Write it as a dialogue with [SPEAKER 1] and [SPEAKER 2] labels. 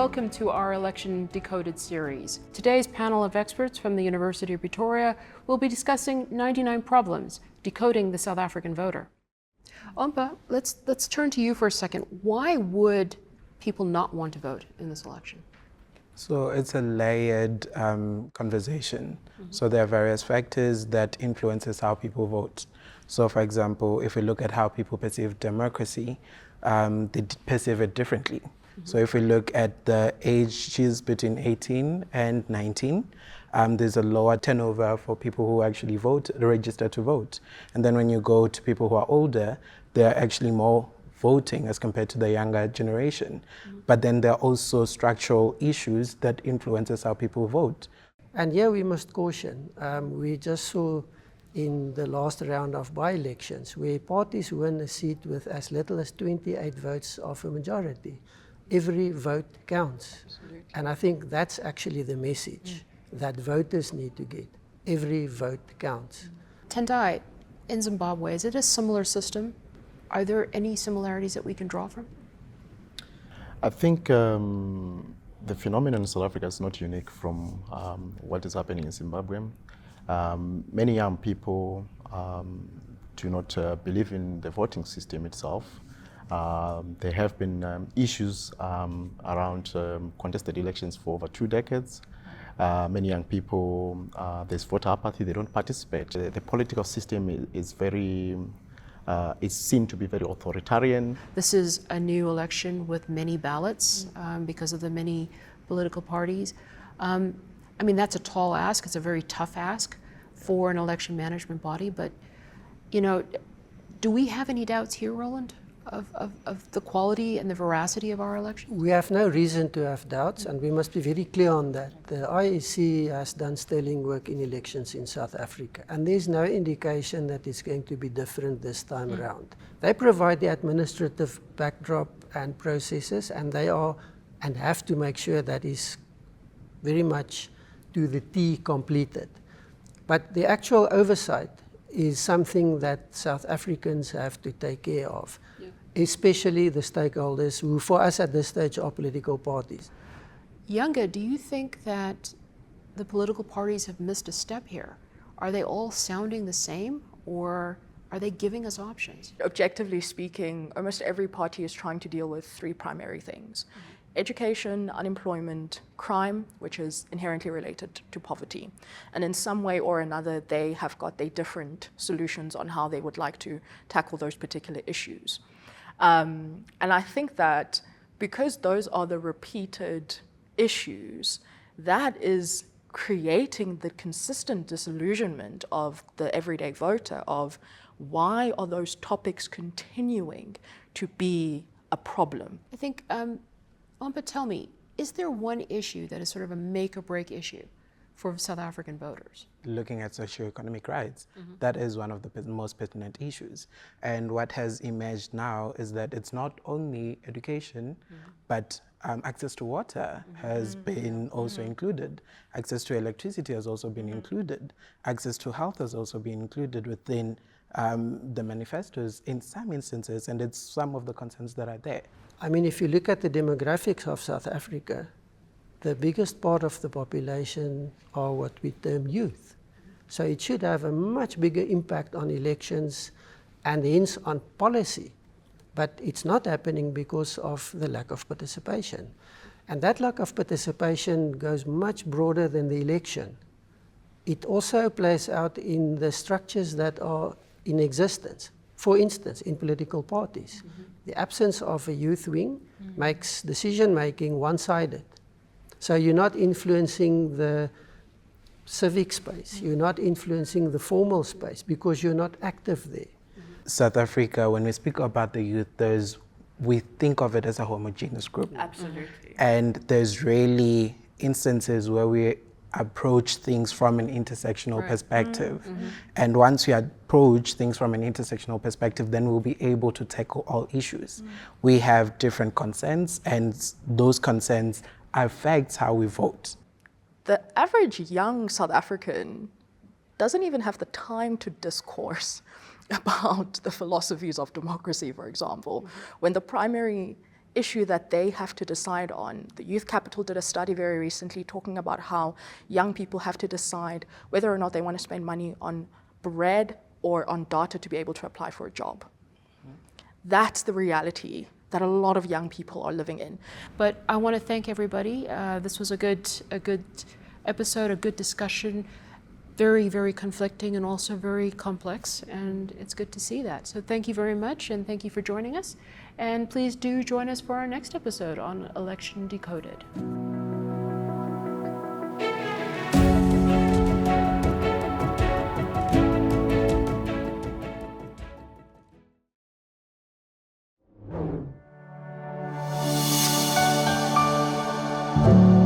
[SPEAKER 1] welcome to our Election Decoded series. Today's panel of experts from the University of Pretoria will be discussing 99 problems decoding the South African voter. Ompha, let's turn to you for a second. Why would people not want to vote in this election?
[SPEAKER 2] So it's a layered conversation. So there are various factors that influences how people vote. So for example, if we look at how people perceive democracy, they perceive it differently. So if we look at the ages between 18 and 19, there's a lower turnover for people who actually vote, register to vote. And then when you go to people who are older, they're actually more voting as compared to the younger generation. But then there are also structural issues that influences how people vote.
[SPEAKER 3] And here we must caution. We just saw in the last round of by-elections where parties win a seat with as little as 28 votes of a majority. Every vote counts. Absolutely. And I think that's actually the message that voters need to get. Every vote counts.
[SPEAKER 1] Tendai, in Zimbabwe, is it a similar system? Are there any similarities that we can draw from?
[SPEAKER 4] I think the phenomenon in South Africa is not unique from what is happening in Zimbabwe. Many young people do not believe in the voting system itself. There have been issues around contested elections for over 2 decades. Many young people, there's voter apathy, they don't participate. The political system is very, is seen to be very authoritarian.
[SPEAKER 1] This is a new election with many ballots because of the many political parties. I mean, that's a tall ask, it's a very tough ask for an election management body, but, you know, do we have any doubts here, Roland, of the quality and the veracity of our election?
[SPEAKER 3] We have no reason to have doubts, and we must be very clear on that. The IEC has done sterling work in elections in South Africa, and there's no indication that it's going to be different this time around. They provide the administrative backdrop and processes, and they are and have to make sure that is very much to the T completed. But the actual oversight is something that South Africans have to take care of, especially the stakeholders who for us at this stage are political parties.
[SPEAKER 1] Yanga, do you think that the political parties have missed a step here? Are they all sounding the same, or are they giving us options?
[SPEAKER 5] Objectively speaking, almost every party is trying to deal with 3 primary things. Education, unemployment, crime, which is inherently related to poverty. And in some way or another, they have got their different solutions on how they would like to tackle those particular issues. And I think that because those are the repeated issues, that is creating the consistent disillusionment of the everyday voter of why are those topics continuing to be a problem?
[SPEAKER 1] I think, Ompha, tell me, is there one issue that is sort of a make or break issue for South African voters?
[SPEAKER 2] Looking at socioeconomic rights, that is one of the most pertinent issues. And what has emerged now is that it's not only education, but access to water has been also included. Access to electricity has also been included. Access to health has also been included within the manifestos in some instances, and it's some of the concerns that are there.
[SPEAKER 3] I mean, if you look at the demographics of South Africa, the biggest part of the population are what we term youth. So it should have a much bigger impact on elections and hence on policy. But it's not happening because of the lack of participation. And that lack of participation goes much broader than the election. It also plays out in the structures that are in existence. For instance, in political parties, the absence of a youth wing makes decision-making one-sided. So you're not influencing the civic space, you're not influencing the formal space because you're not active there.
[SPEAKER 2] South Africa, when we speak about the youth, we think of it as a homogeneous group.
[SPEAKER 5] Absolutely.
[SPEAKER 2] And there's really instances where we approach things from an intersectional perspective. And once we approach things from an intersectional perspective, then we'll be able to tackle all issues. We have different concerns, and those concerns affect how we vote.
[SPEAKER 5] The average young South African doesn't even have the time to discourse about the philosophies of democracy, for example, when the primary issue that they have to decide on. The Youth Capital did a study very recently talking about how young people have to decide whether or not they want to spend money on bread or on data to be able to apply for a job. That's the reality that a lot of young people are living in.
[SPEAKER 1] But I want to thank everybody. This was a good episode, a good discussion, very, very conflicting and also very complex, and it's good to see that. So thank you very much, and thank you for joining us. And please do join us for our next episode on Election Decoded.
[SPEAKER 2] Thank you.